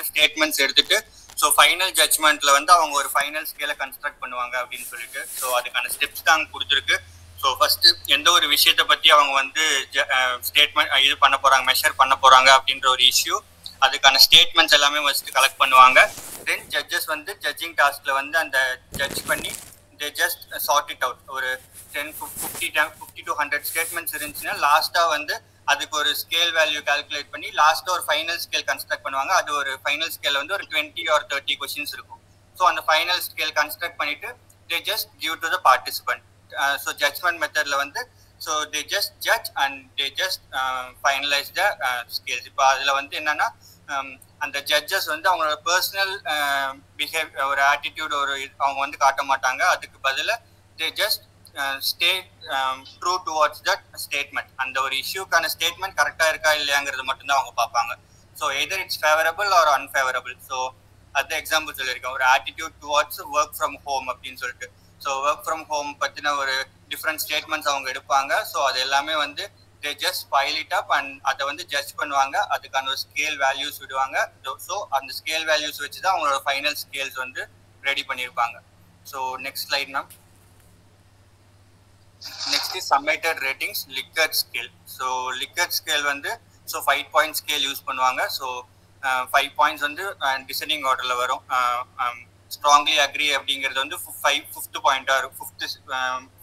தேவையான ஸ்டேட்மெண்ட்ஸ் எடுத்துட்டு so final ஜட்ஜ்மெண்ட்ல வந்து அவங்க ஒரு ஃபைனல் ஸ்கேலை கன்ஸ்ட்ரக்ட் பண்ணுவாங்க அப்படின்னு சொல்லிட்டு ஸோ அதுக்கான ஸ்டெப்ஸ் தான் கொடுத்துருக்கு. ஸோ ஃபர்ஸ்ட் எந்த ஒரு விஷயத்தை பற்றி அவங்க வந்து ஸ்டேட்மெண்ட் இது பண்ண போறாங்க, மெஷர் பண்ண போறாங்க அப்படின்ற ஒரு இஷ்யூ, அதுக்கான ஸ்டேட்மெண்ட்ஸ் எல்லாமே ஃபர்ஸ்ட் கலெக்ட் பண்ணுவாங்க. தென் ஜட்ஜஸ் வந்து ஜட்ஜிங் டாஸ்க்ல வந்து அந்த ஜட்ஜ் பண்ணி they just sort it out. ஒரு 50 to 100 ஸ்டேட்மெண்ட்ஸ் இருந்துச்சுன்னா லாஸ்டா வந்து அதுக்கு ஒரு ஸ்கேல் வேல்யூ கால்குலேட் பண்ணி லாஸ்டா ஒரு ஃபைனல் ஸ்கேல் கன்ஸ்ட்ரக்ட் பண்ணுவாங்க. அது ஒரு ஃபைனல் ஸ்கேல் வந்து ஒரு 20 or 30 கொஸ்டின்ஸ் இருக்கும். ஸோ அந்த ஃபைனல் ஸ்கேல் கன்ஸ்ட்ரக்ட் பண்ணிட்டு they just give to the participant. So judgement மெத்தட்ல வந்து so they just judge and they just finalize the scales. இப்போ அதில் வந்து என்னன்னா அந்த ஜட்ஜஸ் வந்து அவங்களோட பர்சனல் பிஹேவியர் ஒரு ஆட்டிடியூட் ஒரு அவங்க வந்து காட்ட மாட்டாங்க. அதுக்கு பதிலாக they just stay true towards that statement. அந்த ஒரு இஷ்யூக்கான ஸ்டேட்மெண்ட் கரெக்டாக இருக்கா இல்லையாங்கிறது மட்டும்தான் அவங்க பார்ப்பாங்க. So either it's favourable or unfavourable. So அது எக்ஸாம்பிள் சொல்லியிருக்கேன், ஒரு attitude towards work from home அப்படின்னு சொல்லிட்டு. ஸோ ஒர்க் ஃப்ரம் ஹோம் பற்றின ஒரு டிஃப்ரெண்ட் ஸ்டேட்மெண்ட்ஸ் அவங்க எடுப்பாங்க. ஸோ அது எல்லாமே வந்து they just file it up and அதை வந்து ஜட்ஜ் பண்ணுவாங்க. அதுக்கான ஒரு ஸ்கேல் வேல்யூஸ் விடுவாங்க. ஸோ அந்த ஸ்கேல் வேல்யூஸ் வச்சு தான் அவங்களோட ஃபைனல் ஸ்கேல்ஸ் வந்து ரெடி பண்ணியிருப்பாங்க. So next slide ma'am. Next is summated ratings Likert scale. So Likert scale வந்து ஸோ 5 பாயிண்ட் ஸ்கேல் யூஸ் பண்ணுவாங்க. ஸோ 5 பாயிண்ட்ஸ் வந்து டிசெண்டிங் ஆர்டரில் வரும். ஸ்ட்ராங்லி அக்ரி அப்படிங்கிறது வந்து 5th பாயிண்டா இருக்கும்.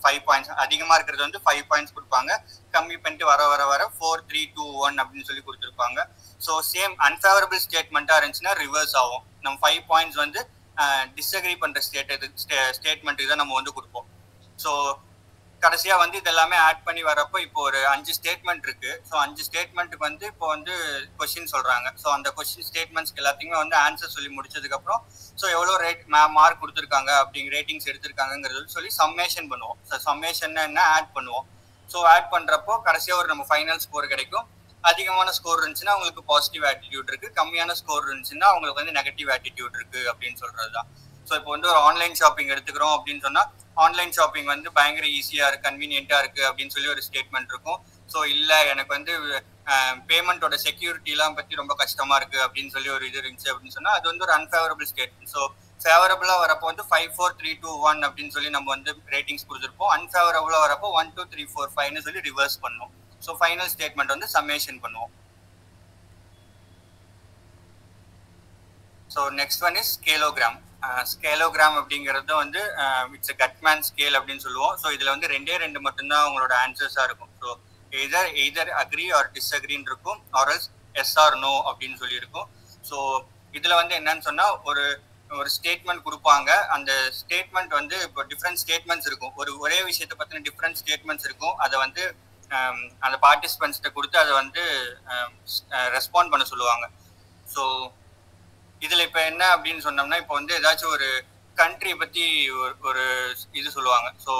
5 பாயிண்ட்ஸ் அதிகமாக இருக்கிறது வந்து 5 பாயிண்ட்ஸ் கொடுப்பாங்க. கம்மி பண்ணிட்டு வர வர வர 4, 3, 2, 1 அப்படின்னு சொல்லி கொடுத்துருப்பாங்க. ஸோ சேம் அன்ஃபேவரபிள் ஸ்டேட்மெண்ட்டாக இருந்துச்சுன்னா ரிவர்ஸ் ஆகும். நம்ம 5 பாயிண்ட்ஸ் வந்து டிஸ்அக்ரி பண்ணுற ஸ்டேட்மெண்ட்டுக்கு தான் நம்ம வந்து கொடுப்போம். ஸோ கடைசியாக வந்து இதெல்லாமே ஆட் பண்ணி வரப்போ இப்போ ஒரு 5 ஸ்டேட்மெண்ட் இருக்கு. ஸோ 5 ஸ்டேட்மெண்ட்டுக்கு வந்து இப்போ வந்து கொஸ்டின் சொல்றாங்க. ஸோ அந்த கொஸ்டின் ஸ்டேட்மெண்ட்ஸ்க்கு எல்லாத்தையுமே வந்து ஆன்சர் சொல்லி முடிச்சதுக்கப்புறம் ஸோ எவ்வளோ மார்க் கொடுத்துருக்காங்க அப்படிங்கிற ரேட்டிங்ஸ் எடுத்திருக்காங்கிறது சொல்லி சம்மேஷன் பண்ணுவோம். ஸோ சம்மேஷன் என்ன ஆட் பண்ணுவோம். ஸோ ஆட் பண்ணுறப்போ கடைசியாக ஒரு நம்ம ஃபைனல் ஸ்கோர் கிடைக்கும். அதிகமான ஸ்கோர் இருந்துச்சுன்னா அவங்களுக்கு பாசிட்டிவ் ஆட்டிடியூட் இருக்கு, கம்மியான ஸ்கோர் இருந்துச்சுன்னா அவங்களுக்கு வந்து நெகட்டிவ் ஆட்டிடியூட் இருக்கு அப்படின்னு சொல்றது தான். ஸோ இப்போ வந்து ஒரு ஆன்லைன் ஷாப்பிங் எடுத்துக்கிறோம் அப்படின்னு சொன்னா ஆன்லைன் ஷாப்பிங் வந்து பயங்கர ஈஸியா இருக்கு, கன்வீனியன்ட்டா இருக்கு அப்படின்னு சொல்லி ஒரு ஸ்டேட்மெண்ட் இருக்கும். ஸோ இல்லை எனக்கு வந்து பேமெண்ட்டோட செக்யூரிட்டிலாம் பத்தி ரொம்ப கஷ்டமா இருக்கு அப்படின்னு சொல்லி ஒரு இது இருந்துச்சு அப்படின்னு சொன்னா அது வந்து ஒரு அன்ஃபேவரபிள் ஸ்டேட்மெண்ட். ஸோ ஃபேவரபிளா வரப்போ வந்து 5, 4, 3, 2, 1 அப்படின்னு சொல்லி நம்ம வந்து ரேட்டிங்ஸ் கொடுத்துருப்போம். அன்ஃபேவரபிளா வரப்போ 1, 2, 3, 4, 5 சொல்லி ரிவர்ஸ் பண்ணுவோம். ஸோ ஃபைனல் ஸ்டேட்மெண்ட் வந்து சம்மேஷன் பண்ணுவோம். So next one is scalogram. Scalogram அப்படிங்கிறது வந்து இட்ஸ் கட்மேன் ஸ்கேல் அப்படின்னு சொல்லுவோம். ஸோ இதில் வந்து 2 மட்டும்தான் அவங்களோட ஆன்சர்ஸாக இருக்கும். ஸோ எய்தர் அக்ரி ஆர் டிஸ்அக்ரின்னு இருக்கும், ஆர்எல்ஸ் எஸ் ஆர் நோ அப்படின்னு சொல்லியிருக்கும். ஸோ இதில் வந்து என்னன்னு சொன்னால் ஒரு ஸ்டேட்மெண்ட் கொடுப்பாங்க. அந்த ஸ்டேட்மெண்ட் வந்து இப்போ டிஃப்ரெண்ட் ஸ்டேட்மெண்ட்ஸ் இருக்கும். ஒரே விஷயத்தை பற்றின டிஃப்ரெண்ட் ஸ்டேட்மெண்ட்ஸ் இருக்கும். அதை வந்து அந்த பார்ட்டிசிபென்ட்ஸ்கிட்ட கொடுத்து அதை வந்து ரெஸ்பாண்ட் பண்ண சொல்லுவாங்க. ஸோ இதில் இப்போ என்ன அப்படின்னு சொன்னோம்னா இப்போ வந்து ஏதாச்சும் ஒரு கண்ட்ரி பற்றி ஒரு இது சொல்லுவாங்க. ஸோ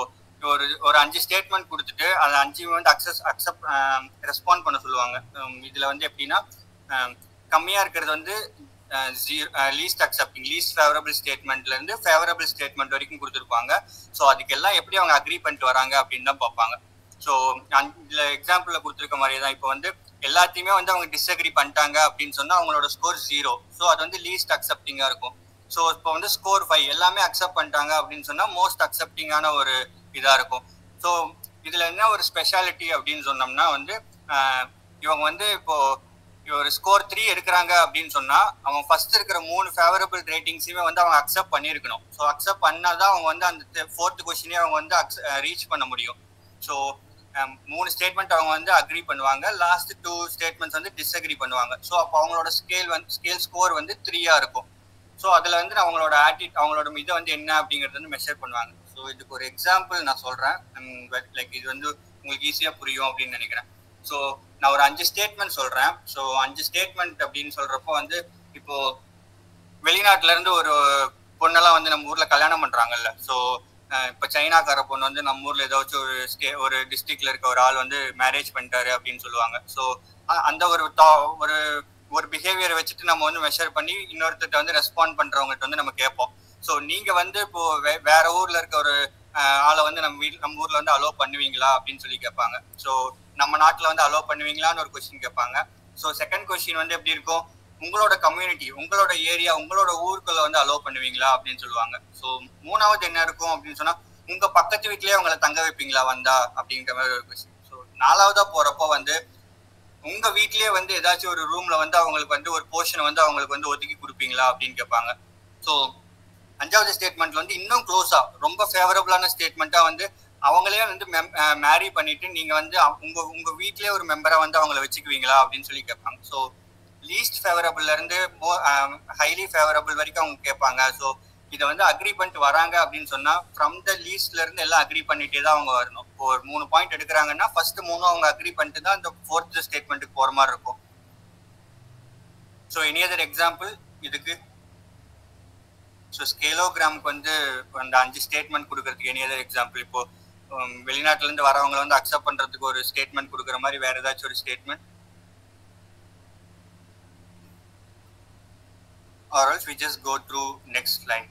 ஒரு 5 ஸ்டேட்மெண்ட் கொடுத்துட்டு அதை 5 வந்து அக்செப்ட் ரெஸ்பாண்ட் பண்ண சொல்லுவாங்க. இதில் வந்து எப்படின்னா கம்மியாக இருக்கிறது வந்து லீஸ்ட் அக்செப்டிங், லீஸ்ட் ஃபேவரபிள் ஸ்டேட்மெண்ட்லேருந்து ஃபேவரபிள் ஸ்டேட்மெண்ட் வரைக்கும் கொடுத்துருப்பாங்க. ஸோ அதுக்கெல்லாம் எப்படி அவங்க அக்ரி பண்ணிட்டு வராங்க அப்படின்னு தான் பார்ப்பாங்க. ஸோ இதில் எக்ஸாம்பிளில் கொடுத்துருக்க மாதிரியே தான் இப்போ வந்து எல்லாத்தையுமே வந்து அவங்க டிஸ்அக்ரி பண்ணிட்டாங்க அப்படின்னு சொன்னால் அவங்களோட ஸ்கோர் 0. ஸோ அது வந்து லீஸ்ட் அக்செப்டிங்காக இருக்கும். ஸோ இப்போ வந்து ஸ்கோர் 5 எல்லாமே அக்செப்ட் பண்ணிட்டாங்க அப்படின்னு சொன்னால் மோஸ்ட் அக்செப்டிங்கான ஒரு இதாக இருக்கும். ஸோ இதில் என்ன ஒரு ஸ்பெஷாலிட்டி அப்படின்னு சொன்னோம்னா வந்து இவங்க வந்து இப்போ ஒரு ஸ்கோர் 3 எடுக்கிறாங்க அப்படின்னு சொன்னால் அவங்க ஃபர்ஸ்ட் இருக்கிற 3 ஃபேவரபிள் ரேட்டிங்ஸுமே வந்து அவங்க அக்செப்ட் பண்ணியிருக்கணும். ஸோ அக்செப்ட் பண்ணால் தான் அவங்க வந்து அந்த 4th கொஸ்டினே அவங்க வந்து ரீச் பண்ண முடியும். ஸோ 3 ஸ்டேட்மெண்ட் அவங்க வந்து அக்ரி பண்ணுவாங்க, லாஸ்ட் 2 ஸ்டேட்மெண்ட்ஸ் வந்து டிஸ்அக்ரி பண்ணுவாங்க. ஸோ அப்போ அவங்களோட ஸ்கேல் ஸ்கோர் வந்து 3 இருக்கும். ஸோ அதில் வந்து அவங்களோட அவங்களோட இதை வந்து என்ன அப்படிங்கிறது வந்து மெஷர் பண்ணுவாங்க. ஸோ இதுக்கு ஒரு எக்ஸாம்பிள் நான் சொல்கிறேன், லைக் இது வந்து உங்களுக்கு ஈஸியாக புரியும் அப்படின்னு நினைக்கிறேன். ஸோ நான் ஒரு 5 ஸ்டேட்மெண்ட் சொல்கிறேன். ஸோ 5 ஸ்டேட்மெண்ட் அப்படின்னு சொல்கிறப்போ வந்து இப்போ வெளிநாட்டிலேருந்து ஒரு பொண்ணெல்லாம் வந்து நம்ம ஊரில் கல்யாணம் பண்ணுறாங்கல்ல. ஸோ இப்போ சைனாக்கார பொண்ணு வந்து நம்ம ஊரில் ஏதாச்சும் ஒரு டிஸ்ட்ரிக்ட்ல இருக்க ஒரு ஆள் வந்து மேரேஜ் பண்ணிட்டாரு அப்படின்னு சொல்லுவாங்க. ஸோ அந்த ஒரு பிஹேவியரை வச்சுட்டு நம்ம வந்து மெஷர் பண்ணி இன்னொருத்தட்ட வந்து ரெஸ்பாண்ட் பண்ணுறவங்ககிட்ட வந்து நம்ம கேட்போம். ஸோ நீங்கள் வந்து இப்போ வேற ஊரில் இருக்க ஒரு ஆளை வந்து நம்ம ஊரில் வந்து அலோவ் பண்ணுவீங்களா அப்படின்னு சொல்லி கேட்பாங்க. ஸோ நம்ம நாட்டில் வந்து அலோவ் பண்ணுவீங்களான்னு ஒரு கொஸ்டின் கேட்பாங்க. ஸோ செகண்ட் கொஸ்டின் வந்து எப்படி இருக்கும், உங்களோட கம்யூனிட்டி, உங்களோட ஏரியா, உங்களோட ஊருக்குள்ள வந்து அலோவ் பண்ணுவீங்களா அப்படின்னு சொல்லுவாங்க. ஸோ மூணாவது என்ன இருக்கும் அப்படின்னு சொன்னா, உங்க பக்கத்து வீட்லயே அவங்கள தங்க வைப்பீங்களா வந்தா அப்படிங்கிற மாதிரி ஒரு கொஸ்டின். ஸோ நாலாவதா போறப்போ வந்து உங்க வீட்லயே வந்து ஏதாச்சும் ஒரு ரூம்ல வந்து அவங்களுக்கு வந்து ஒரு போர்ஷனை வந்து அவங்களுக்கு வந்து ஒதுக்கி கொடுப்பீங்களா அப்படின்னு கேட்பாங்க. ஸோ அஞ்சாவது ஸ்டேட்மெண்ட்ல வந்து இன்னும் க்ளோஸா ரொம்ப ஃபேவரபிளான ஸ்டேட்மெண்ட்டா வந்து அவங்களே வந்து மேரி பண்ணிட்டு நீங்க வந்து உங்க உங்க வீட்லயே ஒரு மெம்பரா வந்து அவங்கள வச்சுக்குவீங்களா அப்படின்னு சொல்லி கேட்பாங்க. ஸோ லீஸ்ட் ஃபேவரபிள்ல இருந்து ஹைலி ஃபேவரபிள் வரைக்கும் அவங்க கேட்பாங்க. ஸோ இதை வந்து அக்ரி பண்ணிட்டு வராங்க அப்படின்னு சொன்னா ஃப்ரம் த லீஸ்ட்ல இருந்து எல்லாம் அக்ரி பண்ணிட்டே தான் அவங்க வரணும். இப்போ ஒரு 3 பாயிண்ட் எடுக்கிறாங்கன்னா ஃபர்ஸ்ட் 3 அவங்க அக்ரி பண்ணிட்டு தான் அந்த 4th ஸ்டேட்மெண்ட்டுக்கு போற மாதிரி இருக்கும். ஸோ எனி அதர் எக்ஸாம்பிள் இதுக்கு? ஸோ ஸ்கேலோகிராமுக்கு வந்து அந்த 5 ஸ்டேட்மெண்ட் கொடுக்கறதுக்கு எனி அதர் எக்ஸாம்பிள்? இப்போ வெளிநாட்டுல இருந்து வரவங்களை வந்து அக்செப்ட் பண்றதுக்கு ஒரு ஸ்டேட்மெண்ட் கொடுக்குற மாதிரி வேற ஏதாச்சும் ஒரு statement? Or else we just go through next slide.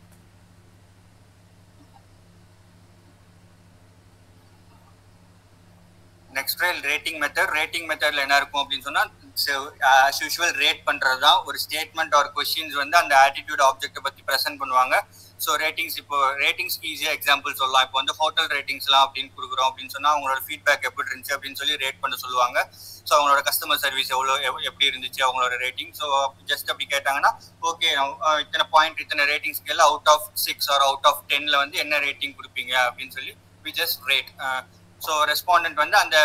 Next rating method. Rating மெத்தட்ல என்ன இருக்கும் அப்படின்னு சொன்னா, ஆஸ் யூஷுவல் ரேட் பண்றது தான். ஒரு ஸ்டேட்மெண்ட் ஆர் கொஸ்டின்ஸ் வந்து அந்த ஆட்டிடியூட் ஆப்ஜெக்ட்டை பத்தி ப்ரெசென்ட் பண்ணுவாங்க. ஸோ ரேட்டிங்ஸ், இப்போ ரேட்டிங்ஸ்க்கு ஈஸியாக எக்ஸாம்பிள் சொல்லலாம். இப்போ வந்து ஹோட்டல் ரேட்டிங்ஸ்லாம் அப்படின்னு கொடுக்குறோம் அப்படின்னு சொன்னா அவங்களோட ஃபீட்பேக் எப்படி இருந்துச்சு அப்படின்னு சொல்லி ரேட் பண்ண சொல்லுவாங்க. ஸோ அவங்களோட கஸ்டமர் சர்வீஸ் எப்படி இருந்துச்சு அவங்களோட ரேட்டிங். ஸோ ஜஸ்ட் அப்படி கேட்டாங்கன்னா ஓகே இத்தனை பாயிண்ட் இத்தனை rating scale out of 6 or out of 10ல வந்து என்ன ரேட்டிங் கொடுப்பீங்க அப்படின்னு சொல்லி we just rate. So respondent வந்து அந்த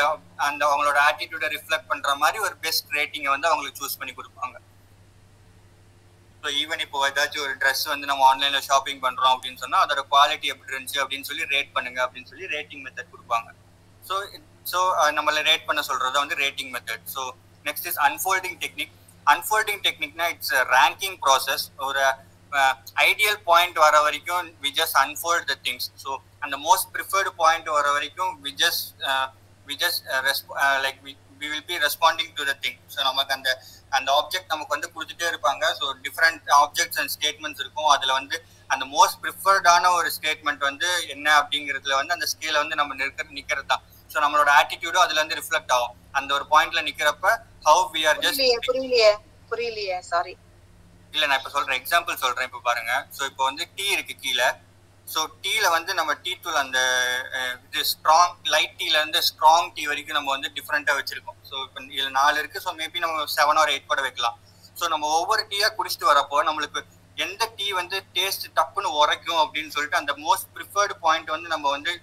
அந்த அவங்களோட ஆட்டிடியூடை ரிஃப்ளெக்ட் பண்ற மாதிரி ஒரு பெஸ்ட் ரேட்டிங்கை வந்து அவங்களுக்கு சூஸ் பண்ணி கொடுப்பாங்க. ஸோ ஈவன் இப்போ ஏதாச்சும் ஒரு ட்ரெஸ் வந்து நம்ம ஆன்லைன்ல ஷாப்பிங் பண்றோம் அப்படின்னு சொன்னா அதோட குவாலிட்டி எப்படி இருந்துச்சு அப்படின்னு சொல்லி ரேட் பண்ணுங்க அப்படின்னு சொல்லி ரேட்டிங் மெத்தட் கொடுப்பாங்க. ஸோ நம்மள ரேட் பண்ண சொல்றது வந்து rating method. So next is unfolding technique. அன்ஃபோல்டிங் டெக்னிக்னா இட்ஸ் ரேங்கிங் ப்ராசஸ். ஒரு ஐடியல் பாயிண்ட் வர வரைக்கும் we just unfold the things. So அந்த மோஸ்ட் ப்ரிஃபர்டு பாயிண்ட் வர வரைக்கும் we just like we will be responding to the thing. So நமக்கு அந்த ஆப்ஜெக்ட் நமக்கு வந்து கொடுத்துட்டே இருப்பாங்க. So different objects and statements இருக்கும். அதில் வந்து அந்த மோஸ்ட் ப்ரிஃபர்டான ஒரு ஸ்டேட்மெண்ட் வந்து என்ன அப்படிங்கிறதுல வந்து அந்த ஸ்கேல வந்து நம்ம நிற்கிறது தான். ஸோ நம்மளோட ஆட்டிடியூடும் அதுல இருந்து ரிஃப்ளெக்ட் ஆகும். அந்த ஒரு பாயிண்ட்ல நிக்கிறப்ப how we are just புரியலையே சாரி. இல்ல நான் இப்ப சொல்றேன், எக்ஸாம்பிள் சொல்றேன். இப்ப பாருங்க, ஸோ இப்போ வந்து டீ இருக்கு கீழே. ஸோ டீல வந்து நம்ம டீ தூள் அந்த இது ஸ்ட்ராங் லைட் டீல இருந்து ஸ்ட்ராங் டீ வரைக்கும் நம்ம வந்து டிஃப்ரெண்டா வச்சிருக்கோம். ஸோ இப்போ இதுல 4 இருக்கு. ஸோ மேபி நம்ம 7 or 8 கூட வைக்கலாம். ஸோ நம்ம ஒவ்வொரு டீயா குடிச்சிட்டு வரப்போ நம்மளுக்கு எந்த டீ வந்து டேஸ்ட் டப்புன்னு உரைக்கும் அப்படின்னு சொல்லிட்டு அந்த மோஸ்ட் ப்ரிஃபர்டு பாயிண்ட் வந்து நம்ம வந்து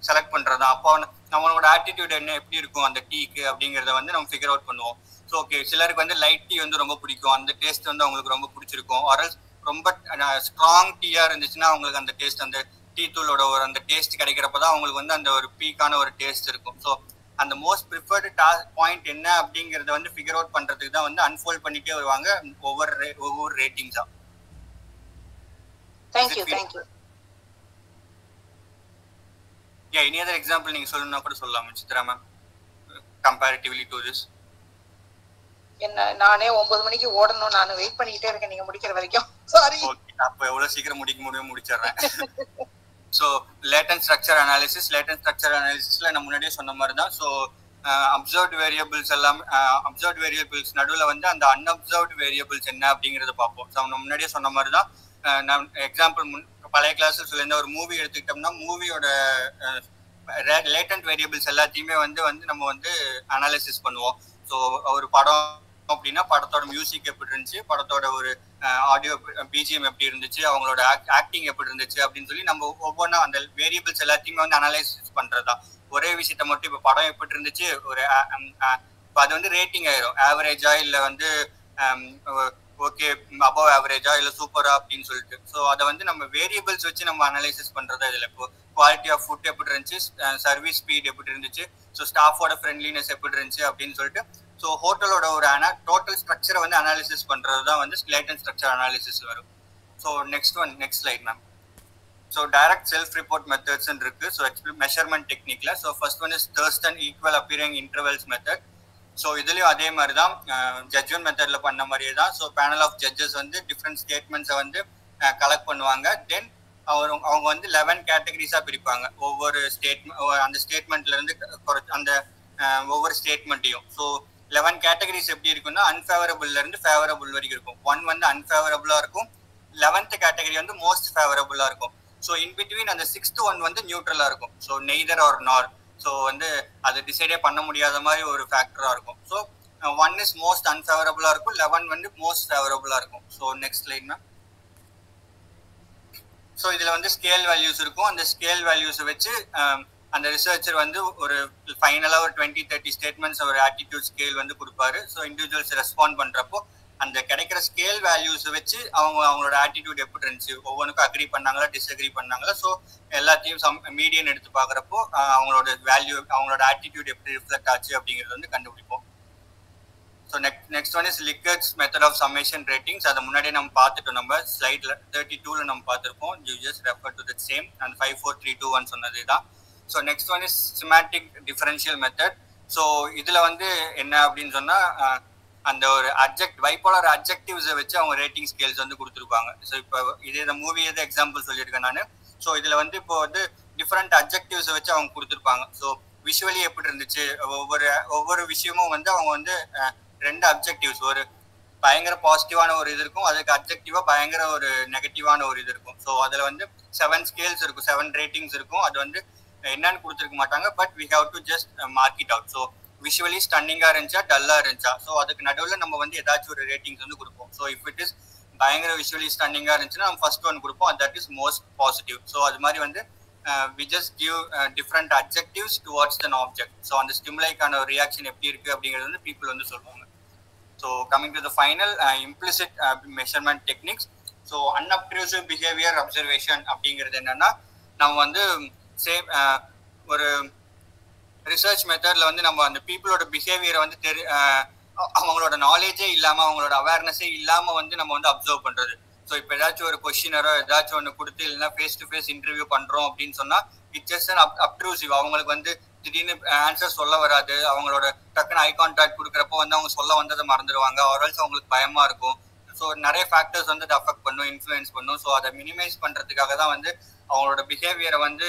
செலக்ட் பண்றது. அப்போ நம்மளோட ஆட்டிடியூட் என்ன எப்படி இருக்கும் அந்த டீக்கு அப்படிங்கிறத வந்து நம்ம ஃபிகர் அவுட் பண்ணுவோம். ஸோ ஓகே, சிலருக்கு வந்து லைட் டீ வந்து ரொம்ப பிடிக்கும், அந்த டேஸ்ட் வந்து அவங்களுக்கு ரொம்ப பிடிச்சிருக்கும். ஆர்எல்ஸ் ரொம்ப ஸ்ட்ராங் டீயா இருந்துச்சுன்னா அவங்களுக்கு அந்த டேஸ்ட், அந்த டீ தூளோட ஒரு அந்த டேஸ்ட் கிடைக்கிறப்பதான் அவங்களுக்கு வந்து அந்த ஒரு பீக்கான ஒரு டேஸ்ட் இருக்கும். ஸோ அந்த மோஸ்ட் ப்ரிஃபர்டு பாயிண்ட் என்ன அப்படிங்கறத வந்து ஃபிகர் அவுட் பண்றதுக்கு தான் வந்து அன்ஃபோல்ட் பண்ணிட்டே வருவாங்க ஒவ்வொரு ரேட்டிங்ஸா. தேங்க்யூ. எனி அதர் எக்ஸாம்பிள் நீங்க சொல்லணும்னா கூட சொல்லலாம் Chitra ma'am, comparatively to this. என்ன நானே 9 மணிக்கு ஓடணும், நான் வெயிட் பண்ணிட்டே இருக்கேன் நீங்க முடிக்கிற வரைக்கும். சாரி. ஓகே, அப்ப எவ்வளவு சீக்கிரம் முடிச்சிடுறேன். ஸோ லேட்டன்ட் ஸ்ட்ரக்சர் அனாலிசிஸ்ல நான் முன்னாடியே சொன்ன மாதிரி தான். ஸோ அப்சர்வ்ட் வேரியபிள்ஸ் எல்லாம் அப்சர்வ்ட் வேரியபிள்ஸ் நடுவில் வந்து அந்த அன்அப்சர்வ்ட் வேரியபிள்ஸ் என்ன அப்படிங்கறத பார்ப்போம். ஸோ நம்ம முன்னாடியே சொன்ன மாதிரி தான். நான் எக்ஸாம்பிள் பழைய கிளாஸில் சொல்லியிருந்த ஒரு மூவி எடுத்துக்கிட்டோம்னா மூவியோட லேட்டன்ட் வேரியபிள்ஸ் எல்லாத்தையுமே வந்து நம்ம வந்து அனாலிசிஸ் பண்ணுவோம். ஸோ ஒரு படம் அப்படின்னா படத்தோட மியூசிக் எப்படி இருந்துச்சு, படத்தோட ஒரு ஆடியோ பிஜிஎம் எப்படி இருந்துச்சு, அவங்களோட ஆக்டிங் எப்படி இருந்துச்சு அப்படின்னு சொல்லி நம்ம ஒவ்வொன்றா அந்த வேரியபிள்ஸ் எல்லாத்தையுமே வந்து அனலைசிஸ் பண்றதா. ஒரே விஷயத்த மட்டும் இப்போ படம் எப்படி இருந்துச்சு ஒரு அது வந்து ரேட்டிங் ஆயிரும், ஆவரேஜா இல்லை வந்து ஓகே அபவ் ஆவரேஜா இல்லை சூப்பரா அப்படின்னு சொல்லிட்டு. ஸோ அதை வந்து நம்ம வேரியபிள்ஸ் வச்சு நம்ம அனலைசிஸ் பண்றதா. இதில் இப்போ குவாலிட்டி ஆஃப் ஃபுட் எப்படி இருந்துச்சு, சர்வீஸ் ஸ்பீட் எப்படி இருந்துச்சு, ஸோ ஸ்டாஃபோட ஃப்ரெண்ட்லினஸ் எப்படி இருந்துச்சு அப்படின்னு சொல்லிட்டு. ஸோ ஹோட்டலோட ஒரு டோட்டல் ஸ்ட்ரக்சரை வந்து அனாலிசிஸ் பண்றது தான் வந்து லேட்டன்ட் ஸ்ட்ரக்சர் அனாலிசிஸ் வரும். So next slide ma'am. So direct self report methods இருக்கு. ஸோ மெஷர்மெண்ட் டெக்னிக்ல so first one is Thurstone equal appearing intervals method. So இதுலயும் அதே மாதிரி தான் ஜட்ஜ்மெண்ட் மெத்தட்ல பண்ண மாதிரியே தான். ஸோ பேனல் ஆஃப் ஜட்ஜஸ் வந்து டிஃப்ரெண்ட் ஸ்டேட்மெண்ட்ஸை வந்து கலெக்ட் பண்ணுவாங்க. தென் அவங்க வந்து 11 கேட்டகரிஸா பிரிப்பாங்க ஒவ்வொரு அந்த ஸ்டேட்மெண்ட்ல இருந்து அந்த ஒவ்வொரு ஸ்டேட்மெண்ட்டையும். ஸோ 11 கேட்டகரிஸ் எப்படி இருக்குன்னா அன்ஃபேவரபிள்ல இருந்து ஃபேவரபிள் வரைக்கும் இருக்கும். 1 வந்து அன்ஃபேவரபிளா இருக்கும், 11th கேட்டகரி வந்து மோஸ்ட் ஃபேவரபிளா இருக்கும். ஸோ இன் பிட்வீன் அந்த 6th ஒன் வந்து நியூட்ரலா இருக்கும். ஸோ நெய்தர் ஆர் நார். ஸோ வந்து அது டிசைடே பண்ண முடியாத மாதிரி ஒரு ஃபேக்டரா இருக்கும். ஸோ 1 இஸ் மோஸ்ட் அன்ஃபேவரபிளா இருக்கும், 11 வந்து மோஸ்ட் ஃபேவரபிளா இருக்கும். So next slide ma'am. So இதுல வந்து ஸ்கேல் வேல்யூஸ் இருக்கும். அந்த ஸ்கேல் வேல்யூஸை வச்சு அந்த ரிசர்ச்சர் வந்து ஒரு ஃபைனலாக ஒரு 20-30 ஸ்டேட்மெண்ட்ஸ் ஒரு ஆட்டிடியூட் ஸ்கேல் வந்து கொடுப்பாரு. ஸோ இண்டிவிஜுவல்ஸ் ரெஸ்பாண்ட் பண்ணுறப்போ அந்த கிடைக்கிற ஸ்கேல் வேல்யூஸை வச்சு அவங்களோட ஆட்டிடியூட் எப்படி இருந்துச்சு, ஒவ்வொன்றுக்கும் அக்ரி பண்ணாங்களா டிஸ்அக்ரி பண்ணாங்களா, ஸோ எல்லாத்தையும் மீடியன் எடுத்து பார்க்குறப்போ அவங்களோட வேல்யூ அவங்களோட ஆட்டிடியூட் எப்படி ரிஃப்ளெக்ட் ஆச்சு அப்படிங்கிறது வந்து கண்டுபிடிப்போம். So next one is Likert's method of summation ratings. அதை முன்னாடியே நம்ம பார்த்துட்டோம், நம்ம ஸ்லைட்ல 32ல நம்ம பார்த்துருப்போம். You just refer to that same and 5 4 3 2 1 சொன்னது தான். So next one is semantic differential method. So இதில் வந்து என்ன அப்படின்னு சொன்னால் அந்த ஒரு பைபோலார் அட்ஜெக்டிவ்ஸை வச்சு அவங்க ரேட்டிங் ஸ்கேல்ஸ் வந்து கொடுத்துருப்பாங்க. ஸோ இப்போ இந்த மூவி எது எக்ஸாம்பிள் சொல்லியிருக்கேன் நான். ஸோ இதில் வந்து இப்போ வந்து டிஃப்ரெண்ட் அட்ஜெக்டிவ்ஸை வச்சு அவங்க கொடுத்துருப்பாங்க. ஸோ விஷுவலி எப்படி இருந்துச்சு, ஒவ்வொரு விஷயமும் வந்து அவங்க வந்து 2 அப்ஜெக்டிவ்ஸ், ஒரு பயங்கர பாசிட்டிவான ஒரு இது இருக்கும், அதுக்கு அப்ஜெக்டிவா பயங்கர ஒரு நெகட்டிவான ஒரு இது இருக்கும். ஸோ அதில் வந்து 7 ஸ்கேல்ஸ் இருக்கும், 7 ரேட்டிங்ஸ் இருக்கும். அது வந்து என்னன்னு கொடுத்துருக்க மாட்டாங்க, but we have to just mark it out. So visually ஸ்டன்னிங்காக இருந்துச்சா டல்லாக இருந்துச்சா, ஸோ அதுக்கு நடுவில் நம்ம வந்து ஏதாச்சும் ஒரு ரேட்டிங்ஸ் வந்து கொடுப்போம். ஸோ இஃப் இட் இஸ் பயங்கர விஷுவலி ஸ்டன்னிங்காக இருந்துச்சுன்னா நம்ம ஃபர்ஸ்ட் ஒன் கொடுப்போம், that is most positive. So அது மாதிரி வந்து we just give different adjectives towards an object. So அந்த ஸ்டிமுலைக்கான ஒரு ரியாக்ஷன் எப்படி இருக்கு அப்படிங்கிறது வந்து பீப்புள் வந்து சொல்லுவாங்க. So coming to the final implicit measurement techniques. So unobtrusive behaviour observation அப்படிங்கிறது என்னன்னா, நம்ம வந்து ஒரு ரிசர்ச் மெத்தட்ல வந்து நம்ம அந்த பீப்புளோட பிஹேவியரை வந்து அவங்களோட நாலேஜே இல்லாமல் அவங்களோட அவேர்னஸே இல்லாமல் வந்து நம்ம வந்து அப்சர்வ் பண்ணுறது. ஸோ இப்போ ஏதாச்சும் ஒரு கொஸ்டினரோ ஏதாச்சும் ஒன்று கொடுத்து இல்லைன்னா ஃபேஸ் டு ஃபேஸ் இன்டர்வியூ பண்ணுறோம் அப்படின்னு சொன்னால் இட்ஸ் ஜஸ்ட் அன் அப்ட்ரூசிவ். அவங்களுக்கு வந்து திடீர்னு ஆன்சர் சொல்ல வராது, அவங்களோட டக்குன்னு ஐ கான்டாக்ட் கொடுக்குறப்போ வந்து அவங்க சொல்ல வந்ததை மறந்துடுவாங்க, ஆர்எல்ஸ் அவங்களுக்கு பயமாக இருக்கும். ஸோ நிறைய ஃபேக்டர்ஸ் வந்து அதை அஃபெக்ட் பண்ணும், இன்ஃப்ளூயன்ஸ் பண்ணும். ஸோ அதை மினிமைஸ் பண்ணுறதுக்காக தான் வந்து அவங்களோட பிஹேவியரை வந்து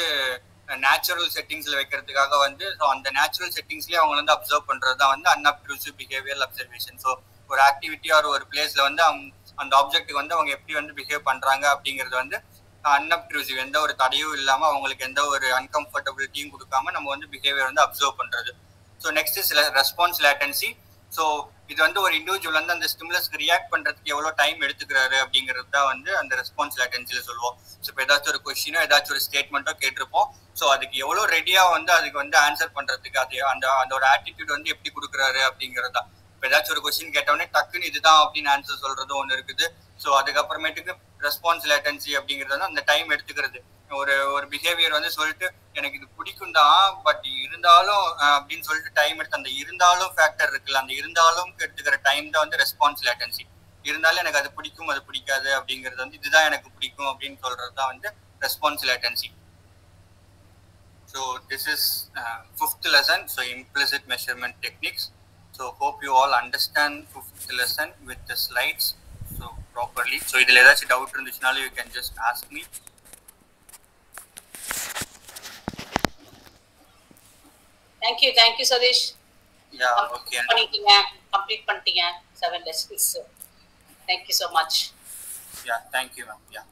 நேச்சுரல் செட்டிங்ஸில் வைக்கிறதுக்காக வந்து ஸோ அந்த நேச்சுரல் செட்டிங்ஸ்லேயே அவங்க வந்து அப்சர்வ் பண்ணுறது தான் வந்து அன்அப்ட்ரூசிவ் பிஹேவியர் அப்சர்வேஷன். ஸோ ஒரு ஆக்டிவிட்டி ஒரு பிளேஸில் வந்து அந்த ஆப்ஜெக்ட்டுக்கு வந்து அவங்க எப்படி வந்து பிஹேவ் பண்ணுறாங்க அப்படிங்கிறது வந்து அன்அப்ட்ரூசிவ், எந்த ஒரு தடையும் இல்லாமல் அவங்களுக்கு எந்த ஒரு அன்கம்ஃபர்டபிலிட்டியும் கொடுக்காம நம்ம வந்து பிஹேவியர் வந்து அப்சர்வ் பண்ணுறது. So next is response latency. So இது வந்து ஒரு இண்டிவிஜுவல் வந்து அந்த ஸ்டிமுலஸ்க்கு ரியாக்ட் பண்ணுறதுக்கு எவ்வளோ டைம் எடுத்துக்கிறாரு அப்படிங்கிறது தான் வந்து அந்த ரெஸ்பான்ஸ் லேட்டன்சியில் சொல்லுவோம். ஸோ இப்போ ஏதாச்சும் ஒரு கொஸ்டினோ ஏதாச்சும் ஒரு ஸ்டேட்மெண்ட்டோ கேட்டிருப்போம், ஸோ அதுக்கு எவ்வளோ ரெடியாக வந்து அதுக்கு வந்து ஆன்சர் பண்ணுறதுக்கு அது அதோட ஆட்டிடியூட் வந்து எப்படி கொடுக்குறாரு அப்படிங்கிறது தான். இப்போ ஏதாச்சும் ஒரு கொஸ்டின் கேட்டோடனே டக்குன்னு இதுதான் அப்படின்னு ஆன்சர் சொல்றதும் ஒன்று இருக்குது. ஸோ அதுக்கப்புறமேட்டுக்கு ரெஸ்பான்ஸ் லேட்டன்சி அப்படிங்கிறது வந்து அந்த டைம் எடுத்துக்கிறது. ஒரு பிஹேவியர் வந்து சொல்லிட்டு எனக்கு இது பிடிக்கும் தான், பட் இருந்தாலும் அப்படின்னு சொல்லிட்டு டைம் எடுத்து அந்த இருந்தாலும் ஃபேக்டர் இருக்குல்ல, அந்த இருந்தாலும் எடுத்துக்கிற டைம் தான் வந்து ரெஸ்பான்ஸ் லேட்டன்சி. இருந்தாலும் எனக்கு அது பிடிக்கும் அது பிடிக்காது அப்படிங்கிறது வந்து இதுதான் எனக்கு பிடிக்கும் அப்படின்னு சொல்றது தான் வந்து response latency. So this is 5th lesson, so implicit measurement techniques. So hope you all understand 5th lesson with the slides so properly. So idhila edha doubt irundhuchnalu you can just ask me. Thank you Sadish. Yeah, okay. Complete பண்ணிட்டீங்க 7 lessons. Thank you so much. Yeah, thank you ma'am. Yeah.